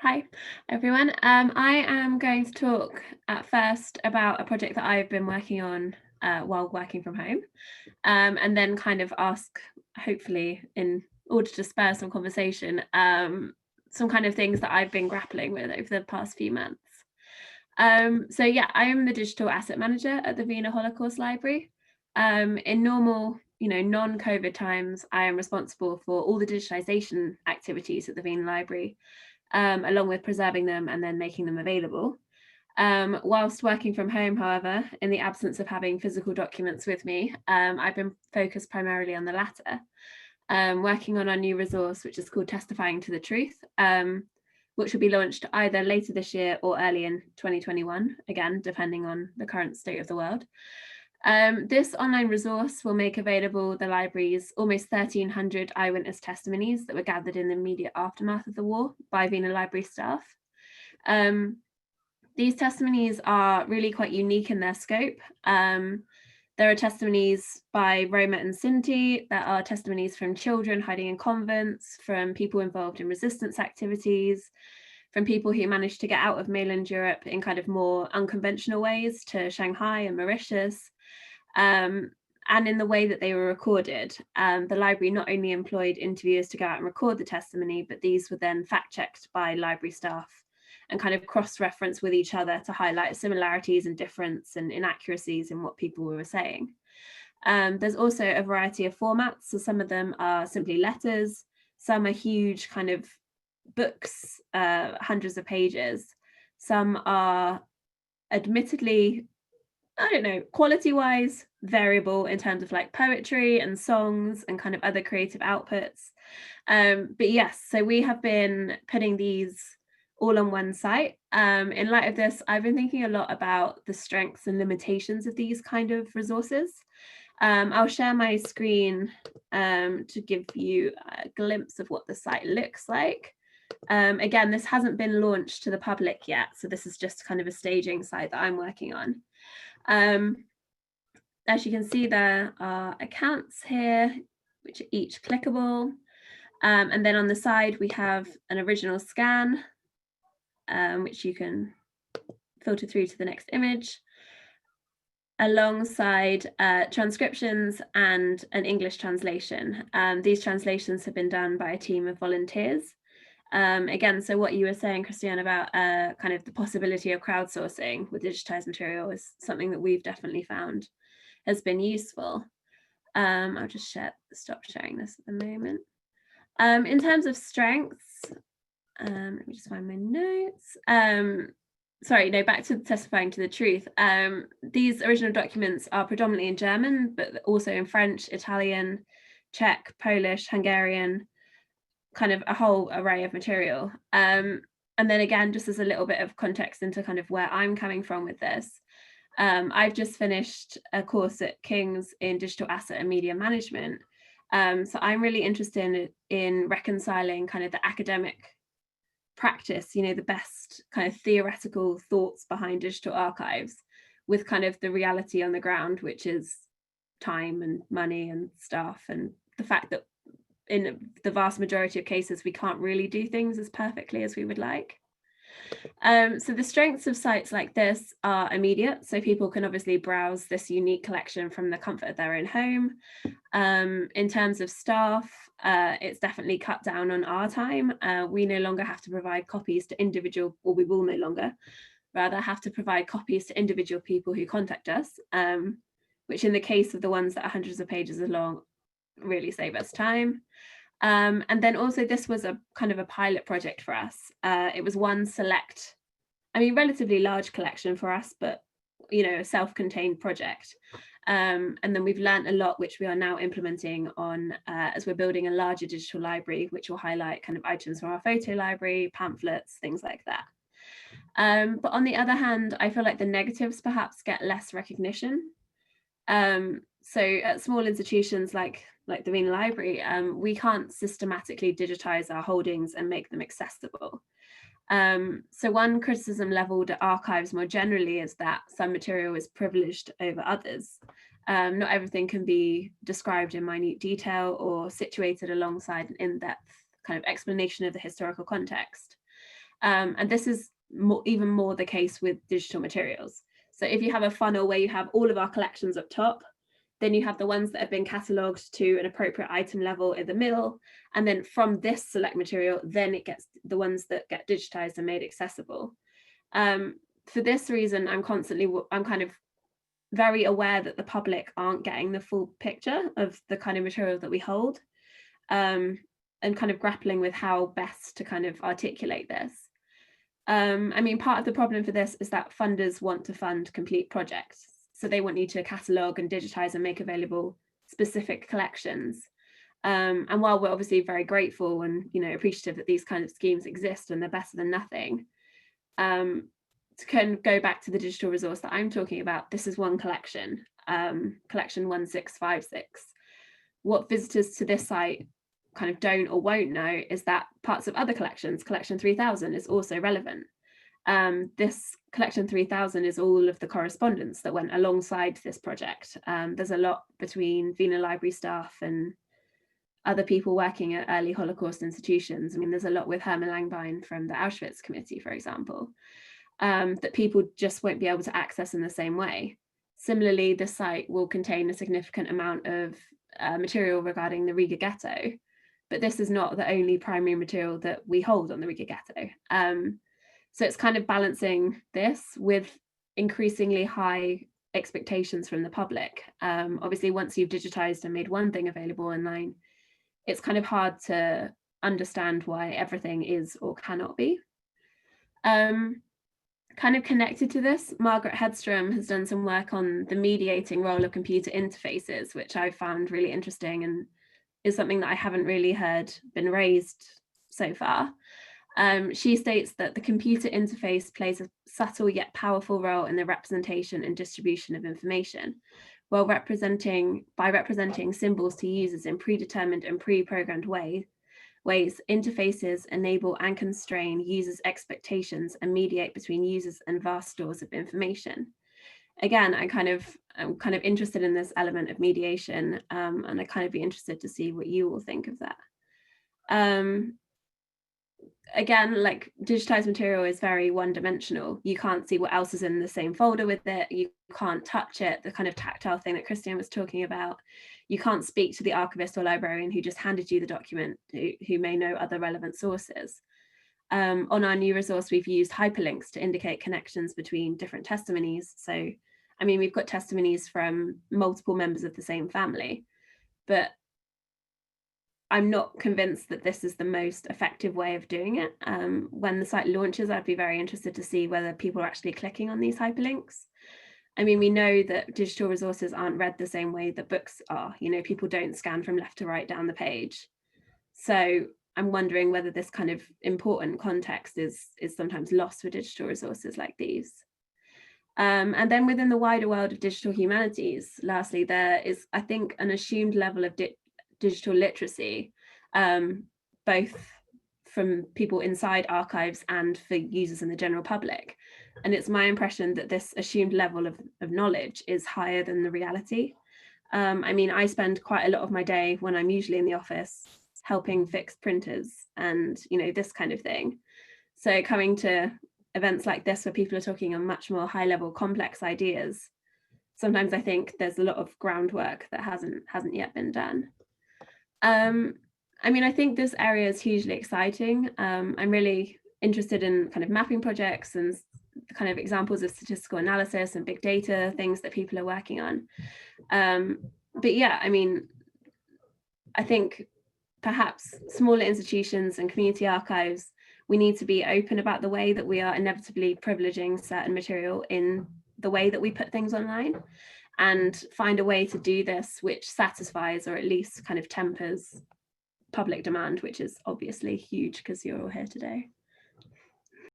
Hi, everyone. I am going to talk at first about a project that I've been working on while working from home, and then kind of ask, hopefully, in order to spur some conversation, some kind of things that I've been grappling with over the past few months. So I am the digital asset manager at the Wiener Holocaust Library. In normal, non-COVID times, I am responsible for all the digitization activities at the Vena Library, along with preserving them and then making them available. Whilst working from home, however, in the absence of having physical documents with me, I've been focused primarily on the latter, working on our new resource, which is called Testifying to the Truth, which will be launched either later this year or early in 2021, again, depending on the current state of the world. This online resource will make available the library's almost 1,300 eyewitness testimonies that were gathered in the immediate aftermath of the war by Vena Library staff. These testimonies are really quite unique in their scope. There are testimonies by Roma and Sinti. There are testimonies from children hiding in convents, from people involved in resistance activities, from people who managed to get out of mainland Europe in kind of more unconventional ways to Shanghai and Mauritius. And in the way that they were recorded, the library not only employed interviewers to go out and record the testimony, but these were then fact-checked by library staff and kind of cross-reference with each other to highlight similarities and difference and inaccuracies in what people were saying. There's also a variety of formats, so some of them are simply letters, some are huge kind of books, hundreds of pages, some are admittedly, I don't know, quality-wise variable in terms of like poetry and songs and kind of other creative outputs. But yes, so we have been putting these all on one site. In light of this, I've been thinking a lot about the strengths and limitations of these kind of resources. I'll share my screen to give you a glimpse of what the site looks like. Again, this hasn't been launched to the public yet, so this is just kind of a staging site that I'm working on. As you can see, there are accounts here, which are each clickable. And then on the side, we have an original scan, which you can filter through to the next image, alongside transcriptions and an English translation. These translations have been done by a team of volunteers. Again, so what you were saying, Christiane, about kind of the possibility of crowdsourcing with digitized material is something that we've definitely found has been useful. I'll just stop sharing this at the moment. In terms of strengths, let me just find my notes. Back to Testifying to the Truth. These original documents are predominantly in German, but also in French, Italian, Czech, Polish, Hungarian, kind of a whole array of material. And then again, just as a little bit of context into kind of where I'm coming from with this, I've just finished a course at King's in digital asset and media management. So I'm really interested in reconciling kind of the academic practice, the best kind of theoretical thoughts behind digital archives with kind of the reality on the ground, which is time and money and staff, and the fact that in the vast majority of cases, we can't really do things as perfectly as we would like. So the strengths of sites like this are immediate. So people can obviously browse this unique collection from the comfort of their own home. In terms of staff, it's definitely cut down on our time. We no longer have to provide copies to individual, or we will no longer, rather have to provide copies to individual people who contact us, which in the case of the ones that are hundreds of pages long, really save us time. And then also this was a kind of a pilot project for us. It was one select, relatively large collection for us, but a self-contained project. And then we've learned a lot, which we are now implementing on as we're building a larger digital library, which will highlight kind of items from our photo library, pamphlets, things like that. But on the other hand, I feel like the negatives perhaps get less recognition. So at small institutions like the Vena Library, we can't systematically digitize our holdings and make them accessible. So one criticism leveled at archives more generally is that some material is privileged over others. Not everything can be described in minute detail or situated alongside an in-depth kind of explanation of the historical context. And this is even more the case with digital materials. So if you have a funnel where you have all of our collections up top, then you have the ones that have been catalogued to an appropriate item level in the middle. And then from this select material, then it gets the ones that get digitized and made accessible. For this reason, I'm kind of very aware that the public aren't getting the full picture of the kind of material that we hold, and kind of grappling with how best to kind of articulate this. I mean, part of the problem for this is that funders want to fund complete projects. So they want you to catalogue and digitize and make available specific collections. And while we're obviously very grateful and, you know, appreciative that these kind of schemes exist and they're better than nothing, to kind of go back to the digital resource that I'm talking about, this is one collection, collection 1656. What visitors to this site kind of don't or won't know is that parts of other collections, collection 3000 is also relevant. This collection 3000 is all of the correspondence that went alongside this project. There's a lot between Wiener library staff and other people working at early Holocaust institutions. I mean, there's a lot with Hermann Langbein from the Auschwitz Committee, for example, that people just won't be able to access in the same way. Similarly, the site will contain a significant amount of material regarding the Riga ghetto, but this is not the only primary material that we hold on the Riga ghetto. So it's kind of balancing this with increasingly high expectations from the public. Obviously, once you've digitized and made one thing available online, it's kind of hard to understand why everything is or cannot be. Kind of connected to this, Margaret Hedstrom has done some work on the mediating role of computer interfaces, which I found really interesting and is something that I haven't really heard been raised so far. She states that the computer interface plays a subtle yet powerful role in the representation and distribution of information, while representing symbols to users in predetermined and pre-programmed ways, interfaces enable and constrain users' expectations and mediate between users and vast stores of information. Again, I'm kind of interested in this element of mediation, and I'd kind of be interested to see what you all think of that. Again, like, digitized material is very one-dimensional. You can't see what else is in the same folder with it. You can't touch it, the kind of tactile thing that Christian was talking about. You can't speak to the archivist or librarian who just handed you the document, who may know other relevant sources. On our new resource, we've used hyperlinks to indicate connections between different testimonies. So, I mean, we've got testimonies from multiple members of the same family, but I'm not convinced that this is the most effective way of doing it. When the site launches, I'd be very interested to see whether people are actually clicking on these hyperlinks. I mean, we know that digital resources aren't read the same way that books are. You know, people don't scan from left to right down the page. So I'm wondering whether this kind of important context is sometimes lost for digital resources like these. And then within the wider world of digital humanities, lastly, there is, I think, an assumed level of digital literacy, both from people inside archives and for users in the general public. And it's my impression that this assumed level of knowledge is higher than the reality. I mean, I spend quite a lot of my day when I'm usually in the office helping fix printers and, you know, this kind of thing. So coming to events like this where people are talking on much more high level complex ideas, sometimes I think there's a lot of groundwork that hasn't yet been done. I mean, I think this area is hugely exciting. I'm really interested in kind of mapping projects and the kind of examples of statistical analysis and big data, things that people are working on. But yeah, I mean, I think perhaps smaller institutions and community archives, we need to be open about the way that we are inevitably privileging certain material in the way that we put things online, and find a way to do this which satisfies or at least kind of tempers public demand, which is obviously huge because you're all here today.